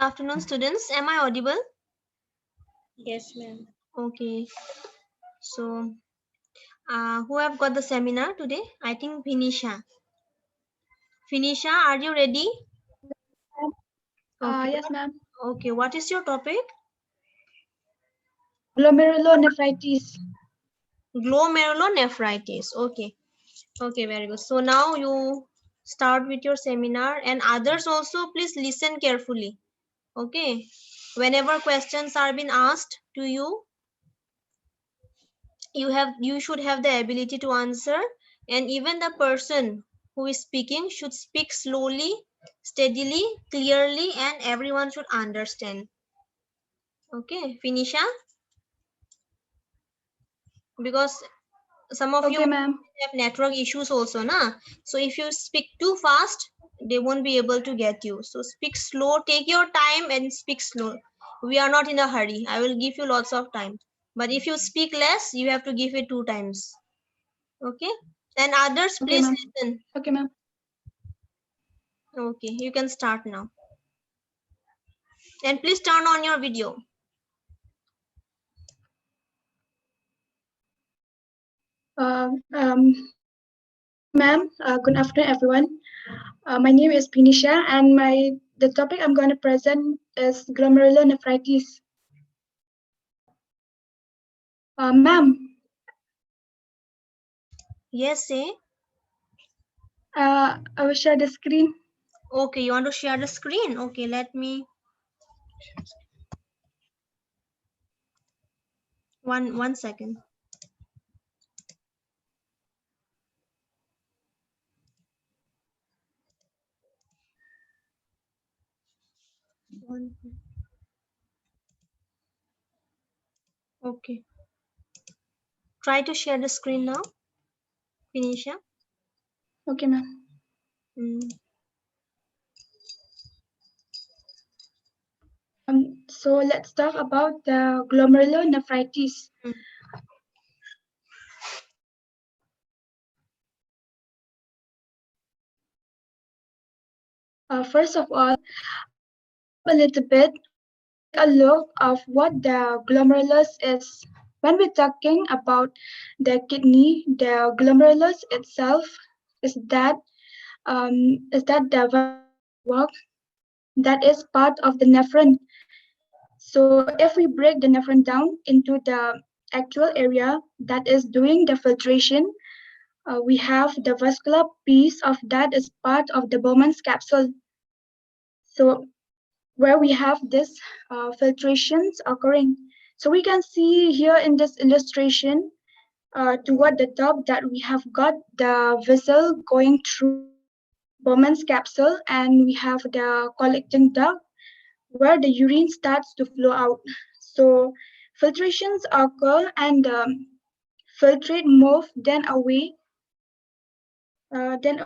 Afternoon, students. Am I audible? Yes, ma'am. Okay. So, who have got the seminar today? I think Finisha. Finisha, are you ready? Okay. Yes, ma'am. Okay. What is your topic? Glomerulonephritis. Glomerulonephritis. Okay. Okay. Very good. So now you start with your seminar, and others also please listen carefully. Okay. Whenever questions are being asked to you, you should have the ability to answer, and even the person who is speaking should speak slowly, steadily, clearly, and everyone should understand. Okay, Finisha, because some of you Okay, ma'am. have network issues also, na? So if you speak too fast, they won't be able to get you. So speak slow, take your time and speak slow. We are not in a hurry. I will give you lots of time, but if you speak less, you have to give it 2 times. Okay, and others, Okay, please ma'am. listen. Okay, ma'am. Okay, you can start now. And please turn on your video. Ma'am, good afternoon, everyone. My name is Pinisha, and the topic I'm going to present is glomerulonephritis. Ma'am, Yes, say. I will share the screen. Okay, you want to share the screen? Okay, let me. One second. Okay. Try to share the screen now, Finisha. Okay, ma'am. So let's talk about the glomerulonephritis. First of all, a little bit a look of what the glomerulus is. When we're talking about the kidney, the glomerulus itself is that the work that is part of the nephron. So if we break the nephron down into the actual area that is doing the filtration, we have the vascular piece of that is part of the Bowman's capsule. So where we have this filtrations occurring. So we can see here in this illustration toward the top that we have got the vessel going through Bowman's capsule, and we have the collecting duct where the urine starts to flow out. So filtrations occur and filtrate move then away, then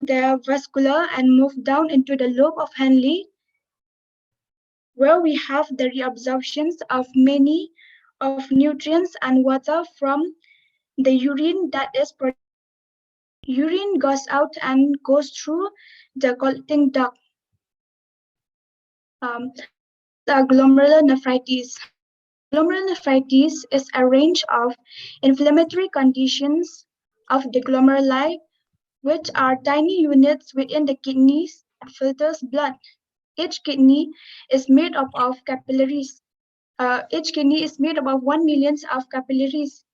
the vascular and move down into the lobe of Henle, where we have the reabsorptions of many of nutrients and water from the urine that is produced. Urine goes out and goes through the collecting duct. The glomerulonephritis. Glomerulonephritis is a range of inflammatory conditions of the glomeruli, which are tiny units within the kidneys that filters blood. Each kidney is made up of capillaries. Each kidney is made up of 1 million of capillaries.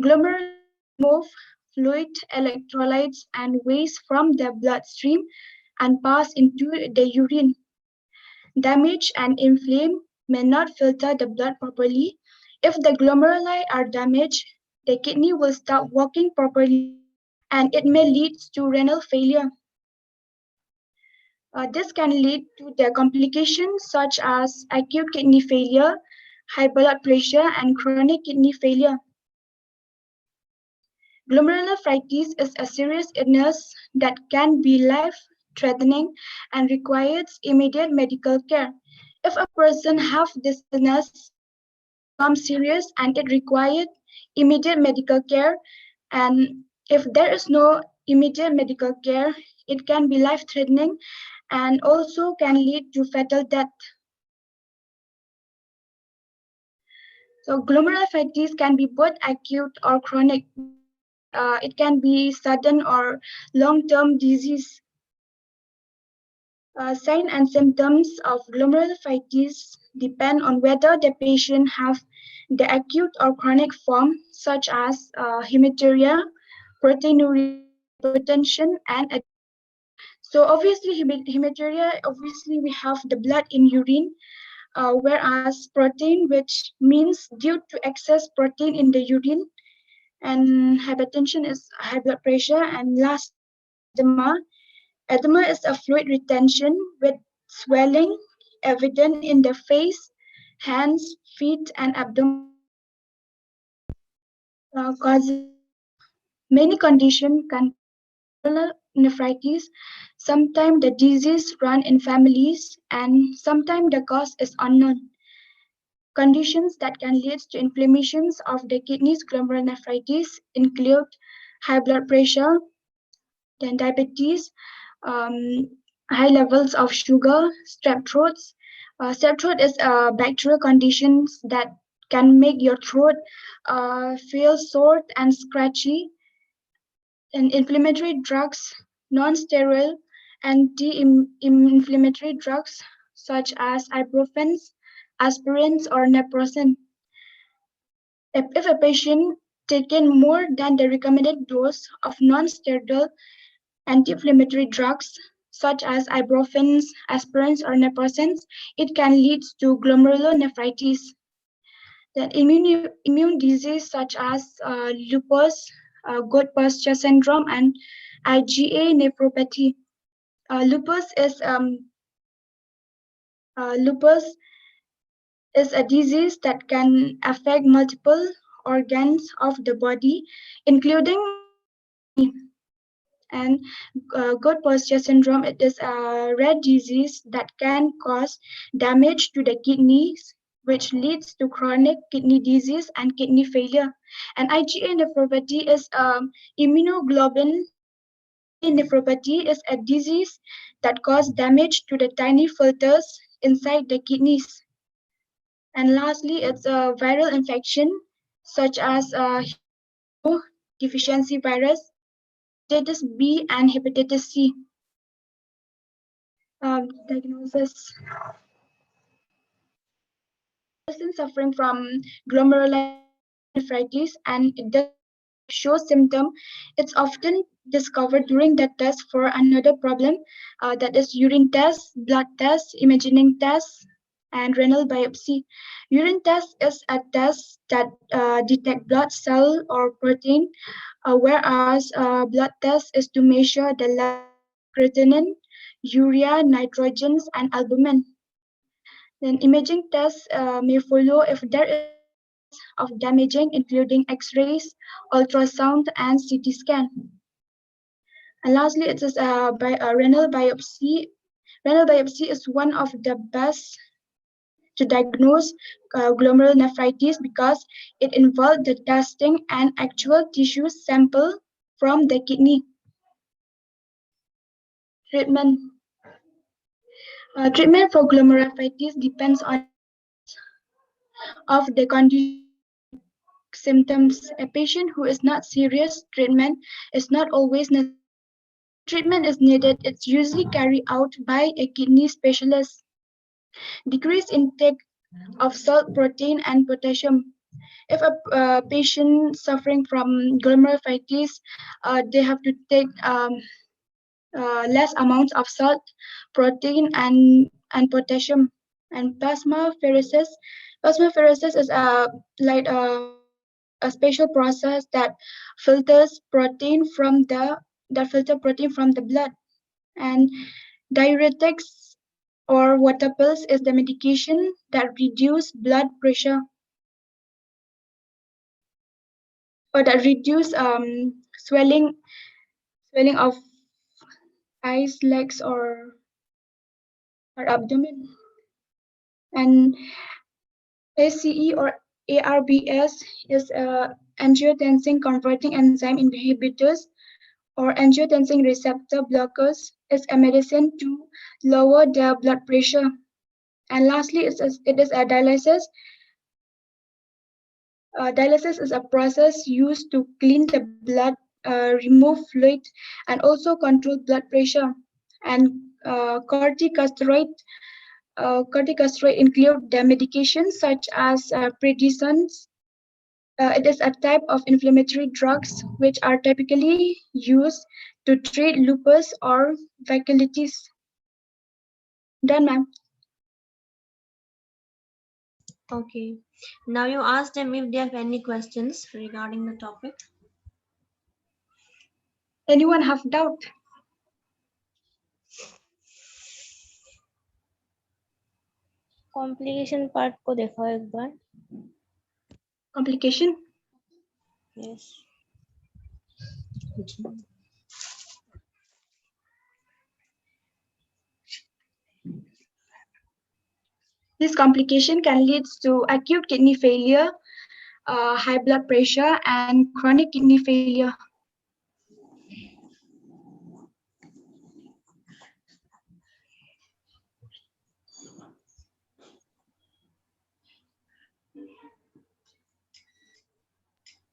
Glomeruli move fluid, electrolytes, and waste from the bloodstream and pass into the urine. Damaged and inflamed may not filter the blood properly. If the glomeruli are damaged, the kidney will stop working properly and it may lead to renal failure. This can lead to the complications such as acute kidney failure, high blood pressure, and chronic kidney failure. Glomerulonephritis is a serious illness that can be life-threatening and requires immediate medical care. If a person has this illness, becomes serious and it requires immediate medical care, and if there is no immediate medical care, it can be life-threatening and also can lead to fatal death. So glomerulonephritis can be both acute or chronic, means it can be sudden or long-term disease. Signs and symptoms of glomerulonephritis depend on whether the patient have the acute or chronic form, such as hematuria, proteinuria, hypertension, and edema. So obviously, hematuria, obviously we have the blood in urine, whereas protein, which means due to excess protein in the urine, and hypertension is high blood pressure, and lastly is edema. Edema is a fluid retention with swelling evident in the face, hands, feet, and abdomen. Causes many conditions can cause glomerular nephritis. Sometimes the disease run in families, and sometimes the cause is unknown. Conditions that can lead to inflammations of the kidneys glomerulonephritis include high blood pressure, then diabetes, um, high levels of sugar, strep throats. Strep throat is a bacterial condition that can make your throat feel sore and scratchy. And inflammatory drugs, non-steroidal anti-inflammatory drugs such as ibuprofen, aspirins, or naproxen. If a patient taken more than the recommended dose of non-steroidal anti-inflammatory drugs such as ibuprofen, aspirins, or naproxen, it can lead to glomerulonephritis. Then immune disease such as lupus, gout pasture syndrome, and IgA nephropathy. Lupus is lupus is a disease that can affect multiple organs of the body, including the kidney. And gout pasture syndrome, it is a rare disease that can cause damage to the kidneys, which leads to chronic kidney disease and kidney failure. And IgA nephropathy is IgA nephropathy is a disease that causes damage to the tiny filters inside the kidneys. And lastly, it's a viral infection such as human immunodeficiency virus, hepatitis B, and hepatitis C. Diagnosis. A person suffering from glomerulonephritis and it does not show symptom, it's often discovered during the test for another problem, that is urine test, blood test, imaging test, and renal biopsy. Urine test is a test that detect blood cell or protein, whereas blood test is to measure the level of creatinine, urea, nitrogens, and albumin. Then imaging tests may follow if there is evidence of damaging, including X-rays, ultrasound, and CT scan. And lastly, it is a renal biopsy. Renal biopsy is one of the best to diagnose glomerulonephritis because it involves the testing and actual tissue sample from the kidney. Treatment. Treatment for glomerulonephritis depends on the severity of the condition and symptoms. A patient who is not serious, treatment is not always necessary. If treatment is needed, it's usually carried out by a kidney specialist. Decrease intake of salt, protein, and potassium. If a patient suffering from glomerulonephritis, they have to take less amounts of salt, protein, and potassium. And plasmapheresis. Plasmapheresis is a special process that filters protein from the blood. And diuretics or water pills is the medication that reduce blood pressure or that reduce swelling of eyes, legs, or abdomen. And ACE or ARBS is a angiotensin converting enzyme inhibitors or angiotensin receptor blockers is a medicine to lower the blood pressure. And lastly, it is a dialysis. Dialysis is a process used to clean the blood, remove fluid, and also control blood pressure. And corticosteroid include the medications such as prednisone. It is a type of inflammatory drugs which are typically used to treat lupus or vasculitis. Done, ma'am. Okay. Now you ask them if they have any questions regarding the topic. Anyone have doubt? Complication part को देखो एक बार. Complication? Yes. This complication can lead to acute kidney failure, high blood pressure, and chronic kidney failure.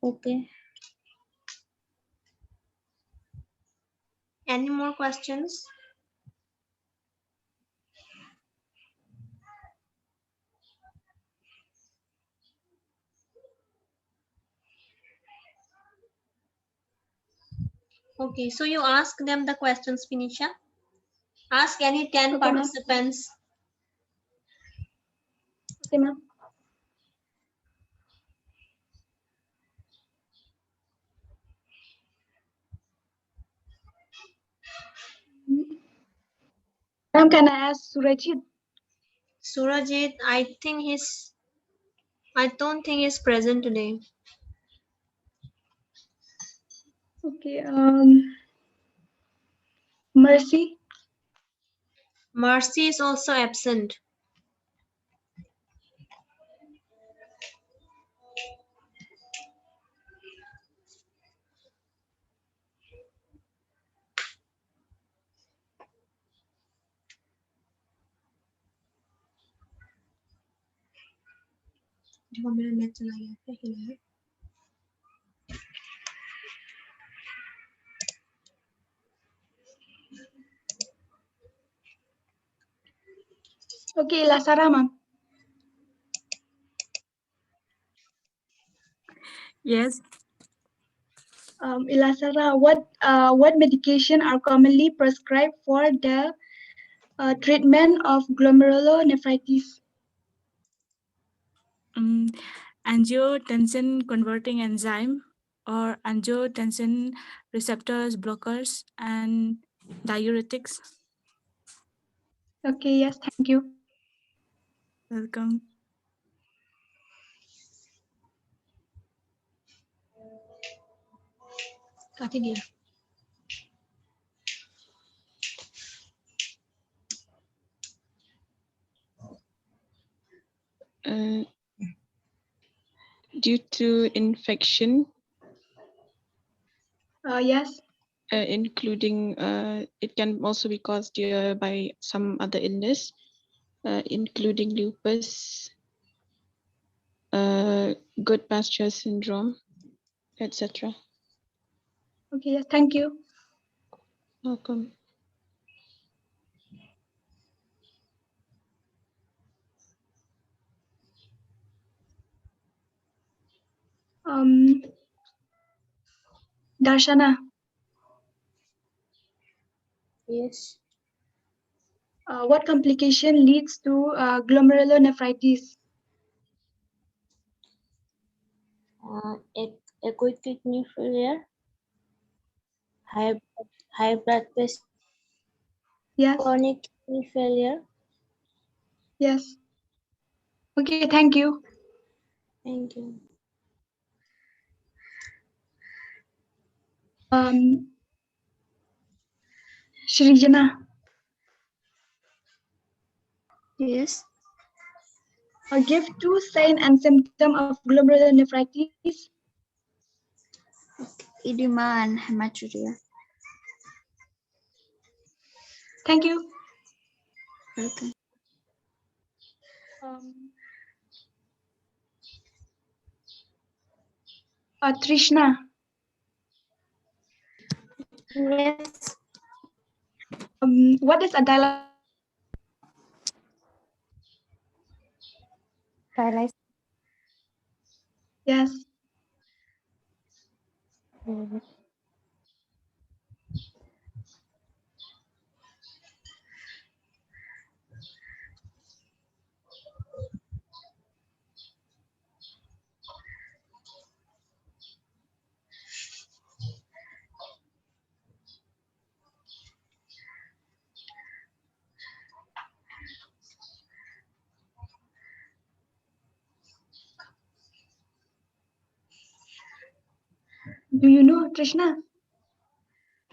Okay. Any more questions? Okay, so you ask them the questions, Finisha. Ask any 10 Okay, participants. Okay, ma'am. Ma'am, can I ask Surajit? Surajit, I don't think he's present today. Okay. Mercy. Mercy is also absent. देखो मेरा net चला गया क्या हिला है? Okay, Lasara, ma'am. Yes. Ilasara, what medication are commonly prescribed for the treatment of glomerulonephritis? Angiotensin converting enzyme or angiotensin receptors blockers and diuretics. Okay, yes, thank you. Welcome. काट ही दिया. Due to infection, Yes. including it can also be caused by some other illness, including lupus, good pasture syndrome, etc. Okay, yes, thank you. Welcome. Darshana, yes. what complication leads to glomerulonephritis? Acute kidney failure, high blood pressure, Yes, chronic kidney failure. yes. Okay, thank you. Thank you. Srijana, Yes. give two sign and symptom of glomerulonephritis. Edema and hematuria. Thank you. Welcome. Um, Trishna, Yes. what is a Dialysis. Yes. Mhm. Do you know Trishna?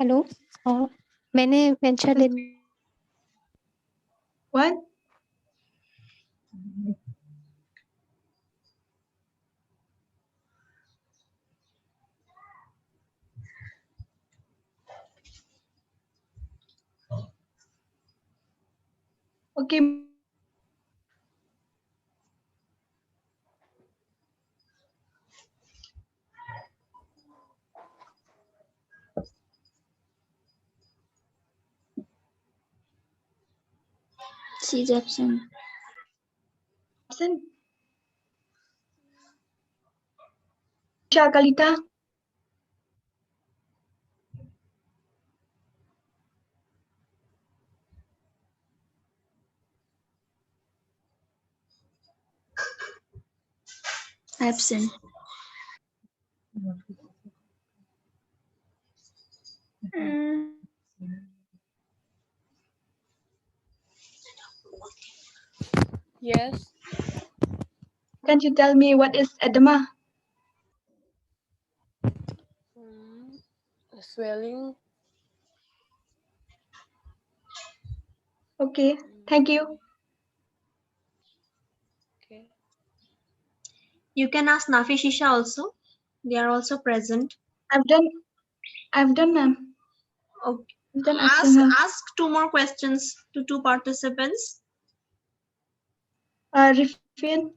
Hello मैंने mention Yes. What? Okay. She's absent. Absent. Kalita. Absent. Yes. Can't you tell me what is edema? Swelling. Okay. Thank you. Okay. You can ask Nafi Shisha also. They are also present. I've done, ma'am. Okay. I've done asking her. Ask two more questions to two participants. Rifian,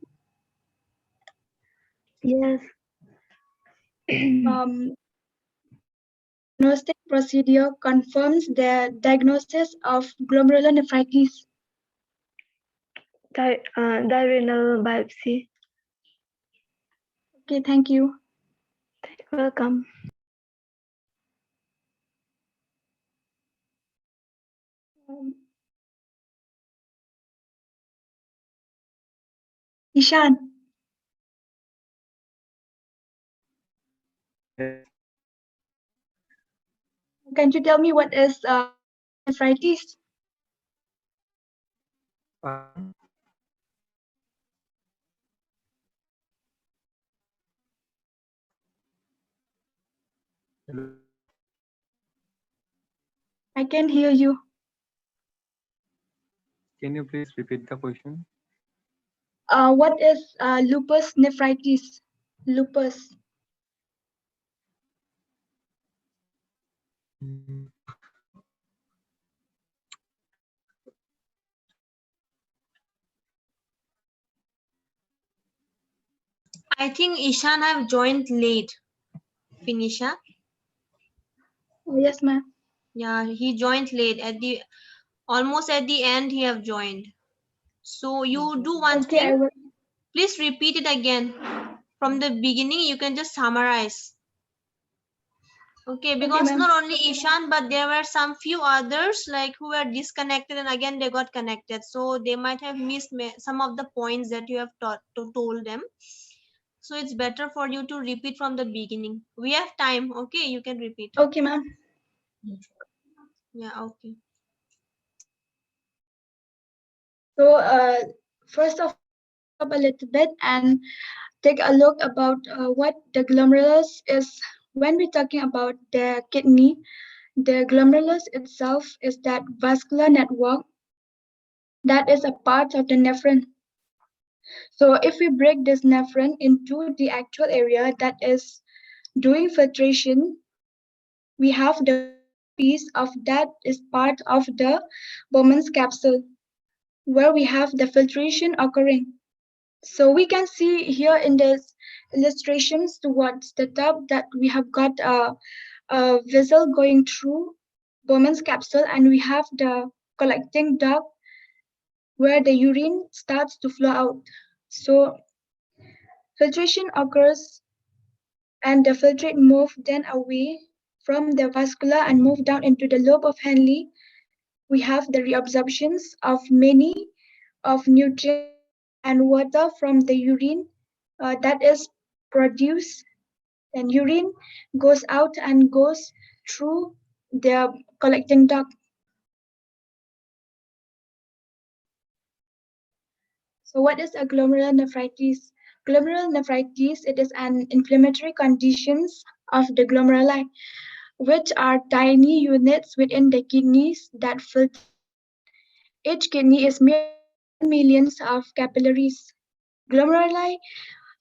Yes. diagnostic procedure confirms the diagnosis of glomerulonephritis. Diurnal biopsy. Okay, thank you. Welcome. Um, Ishan, can you tell me what is nephritis? I can't hear you. Can you please repeat the question? What is lupus nephritis? Lupus. I think Ishan have joined late. Finisha. Oh, yes, ma'am. Yeah, he joined late almost at the end he have joined. So you do one Okay, I thing. will. Please repeat it again. From the beginning, you can just summarize. Okay, because ma'am. not only Ishan, but there were some few others like who were disconnected and again they got connected. So they might have missed some of the points that you have told them. So it's better for you to repeat from the beginning. We have time. Okay, you can repeat. Okay, ma'am. Yeah, okay. So, first of all, a little bit and take a look about what the glomerulus is. When we're talking about the kidney, the glomerulus itself is that vascular network that is a part of the nephron. So if we break this nephron into the actual area that is doing filtration, we have the piece of that is part of the Bowman's capsule, where we have the filtration occurring. So we can see here in this illustrations towards the top that we have got a vessel going through Bowman's capsule, and we have the collecting duct where the urine starts to flow out. So filtration occurs and the filtrate move then away from the vascula and move down into the lobe of Henle. We have the reabsorptions of many of nutrients and water from the urine that is produced. Then urine goes out and goes through the collecting duct. So what is a glomerulonephritis? Glomerulonephritis, it is an inflammatory condition of the glomeruli, which are tiny units within the kidneys that filter blood. Each kidney is made of 10 millions of capillaries. Glomeruli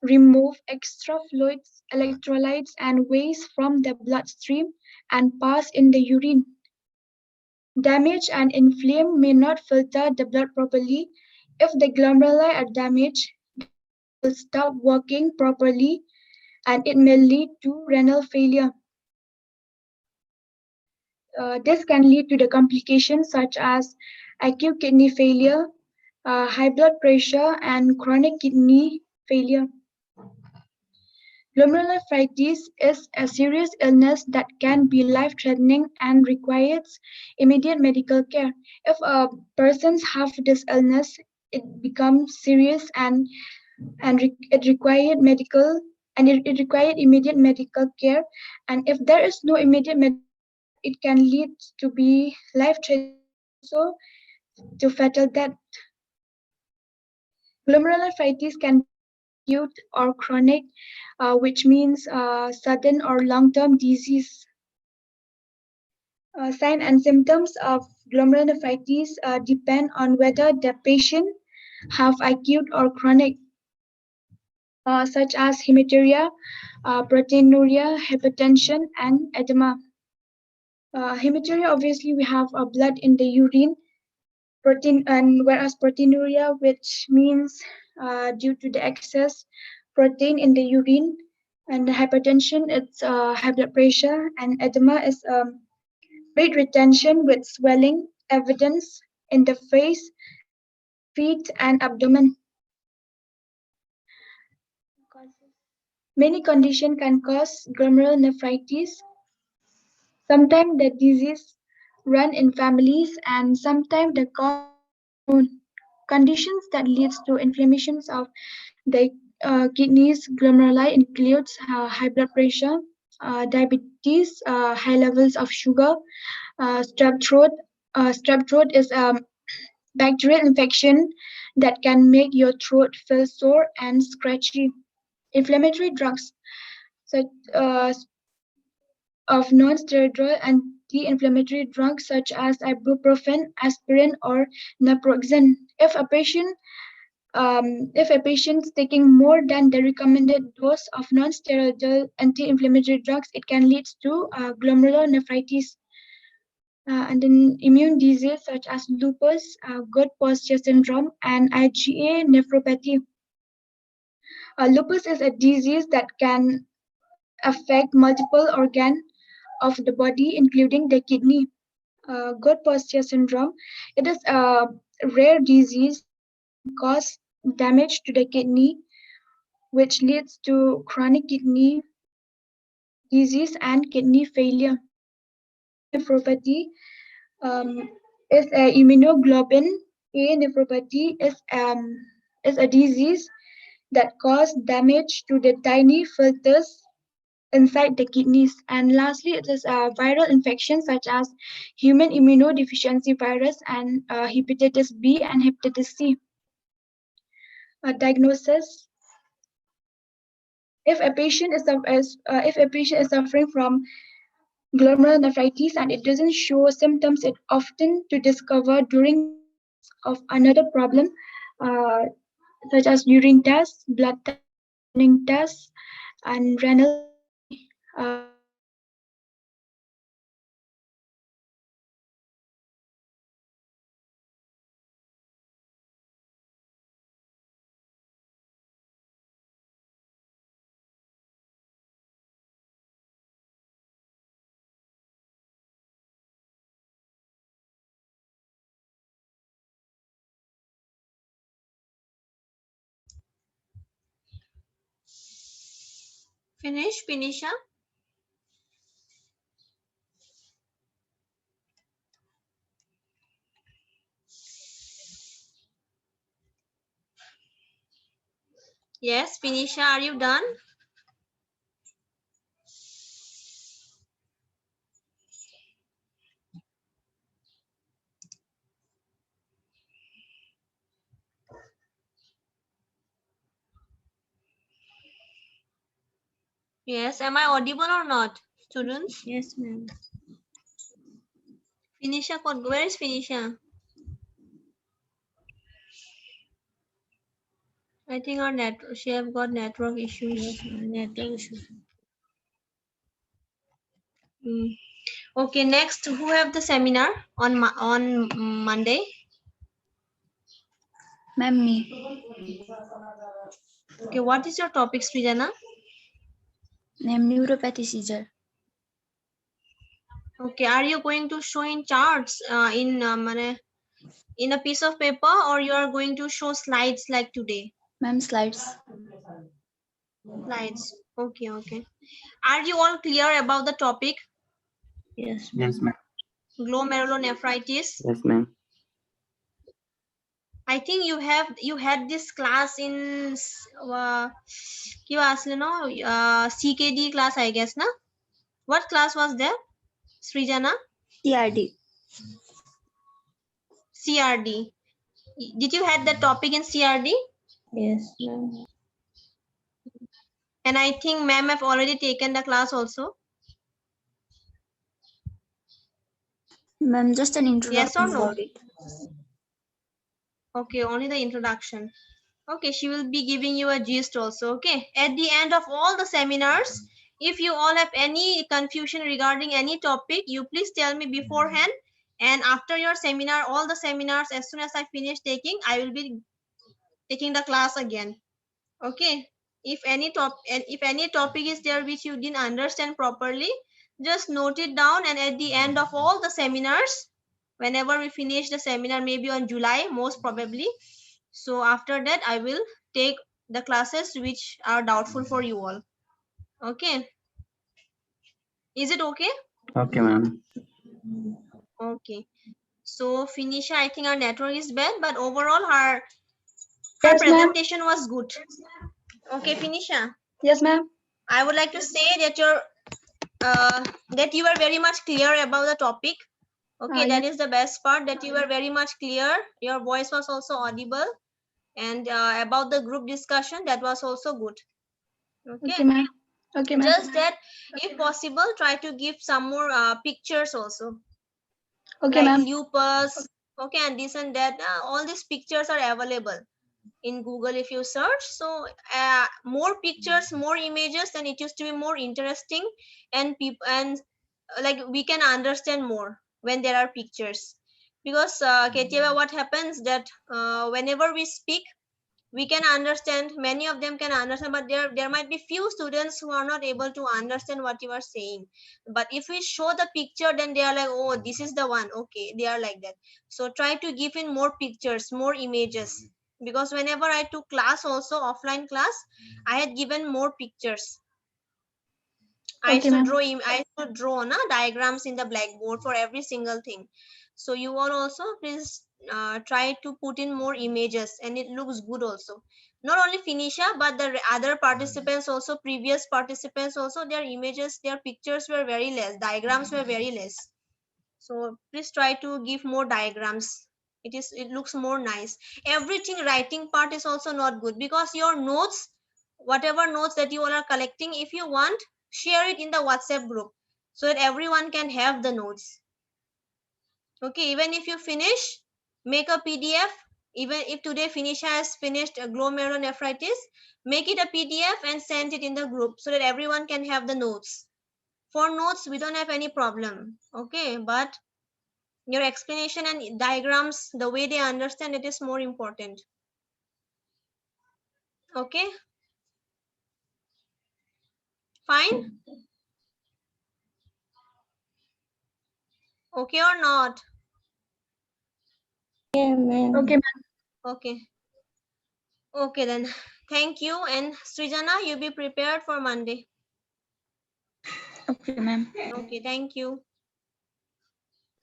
remove extra fluids, electrolytes, and waste from the bloodstream and pass in the urine. Damaged and inflamed may not filter the blood properly. If the glomeruli are damaged, the kidney will stop working properly and it may lead to renal failure. This can lead to the complications such as acute kidney failure, high blood pressure, and chronic kidney failure. Glomerulonephritis is a serious illness that can be life-threatening and requires immediate medical care. If a person has this illness, it becomes serious it required medical it required immediate medical care. And if there is no immediate medical care, it can lead to be life-threatening and also to fatal death. Glomerulonephritis can be acute or chronic, which means sudden or long-term disease. Signs and symptoms of glomerulonephritis depend on whether the patient have acute or chronic, such as hematuria, proteinuria, hypertension, and edema. Hematuria, obviously, we have blood in the urine, whereas proteinuria, which means due to the excess protein in the urine, and the hypertension, it's high blood pressure, and edema is fluid retention with swelling, evidence in the face, feet, and abdomen. Many conditions can cause glomerulonephritis. Sometimes the disease run in families, and sometimes the cause is unknown. Conditions that leads to inflammations of the kidneys glomeruli includes high blood pressure, diabetes, high levels of sugar, strep throat. Strep throat is a bacterial infection that can make your throat feel sore and scratchy. Inflammatory drugs such of non-steroidal anti-inflammatory drugs such as ibuprofen, aspirin, or naproxen. If a patient is taking more than the recommended dose of non-steroidal anti-inflammatory drugs, it can lead to glomerulonephritis. And then immune disease such as lupus, good posture syndrome, and IgA nephropathy. Lupus is a disease that can affect multiple organs of the body, including the kidney. Good posture syndrome. It is a rare disease that can cause damage to the kidney, which leads to chronic kidney disease and kidney failure. IgA nephropathy is a immunoglobulin A nephropathy is a disease that causes damage to the tiny filters inside the kidneys. And lastly, it is a viral infection such as human immunodeficiency virus and hepatitis B and hepatitis C. Diagnosis: if a patient is suffering from glomerulonephritis and it doesn't show symptoms, it often to discover during the course of another problem, uh, such as urine tests, blood tests, screening tests, and renal biopsy. Finish, Finisha? Yes, Finisha, are you done? Yes, am I audible or not, students? Yes, ma'am. Finisha, where is Finisha? I think she have got network issues. Yes, ma'am. Network issue. Okay, next, who have the seminar on Monday? Ma'am, me. Okay, what is your topic, Srijana? Ma'am, neuropathy seizure. Okay, are you going to show in charts in a piece of paper, or you are going to show slides like today? Ma'am, slides. Slides. Okay, okay. Are you all clear about the topic, Yes, Yes, ma'am. glomerulonephritis? Yes, ma'am. I think you had this class in CKD class, I guess, na? What class was there, Srijana? CRD. CRD. Did you had the topic in CRD? Yes, ma'am. And I think ma'am have already taken the class also. Ma'am, just an Yes or introduction no? about it. Okay, only the introduction. Okay, she will be giving you a gist also. Okay, at the end of all the seminars, if you all have any confusion regarding any topic, you please tell me beforehand. And after your seminar, all the seminars, as soon as I finish taking, I will be taking the class again. Okay, if any topic is there which you didn't understand properly, just note it down, and at the end of all the seminars, whenever we finish the seminar, maybe on July most probably, so after that I will take the classes which are doubtful for you all. Okay, is it okay? Okay, ma'am. Okay, so Finisha, I think our network is bad, but overall her Yes, ma'am. presentation was good. Okay, Finisha, Yes, ma'am. I would like to say that that you are very much clear about the topic. Okay, that Yes. is the best part, that you were very much clear. Your voice was also audible, and about the group discussion, that was also good. Okay, Okay, ma'am. Okay, ma'am. just that if possible, try to give some more pictures also, Okay, like ma'am. lupus. Okay, and this and that. All these pictures are available in Google if you search. So more pictures, more images, then it used to be more interesting, and people and like we can understand more when there are pictures. Because Ketiava, what happens that whenever we speak, we can understand, many of them can understand, but there might be few students who are not able to understand what you are saying. But if we show the picture, then they are like, oh, this is the one. Okay, they are like that. So try to give in more pictures, more images, because whenever I took class also, offline class, I had given more pictures. I Okay, used to ma'am. draw diagrams in the blackboard for every single thing. So you all also please try to put in more images, and it looks good also. Not only Finisha, but the other participants also, previous participants also, their images, their pictures were very less, diagrams were very less. So please try to give more diagrams. It looks more nice. Everything writing part is also not good, because your notes, whatever notes that you all are collecting, if you want, share it in the WhatsApp group so that everyone can have the notes. Okay, even if you finish, make a PDF. Even if today Finisha has finished glomerulonephritis, make it a PDF and send it in the group so that everyone can have the notes. For notes, we don't have any problem. Okay, but your explanation and diagrams, the way they understand it, is more important. Okay, fine. Okay or not? Yeah, ma'am. Okay, ma'am. Okay. Okay then. Thank you. And Srijana, you be prepared for Monday. Okay, ma'am. Okay, thank you.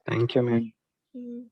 Thank you, ma'am. Mhm.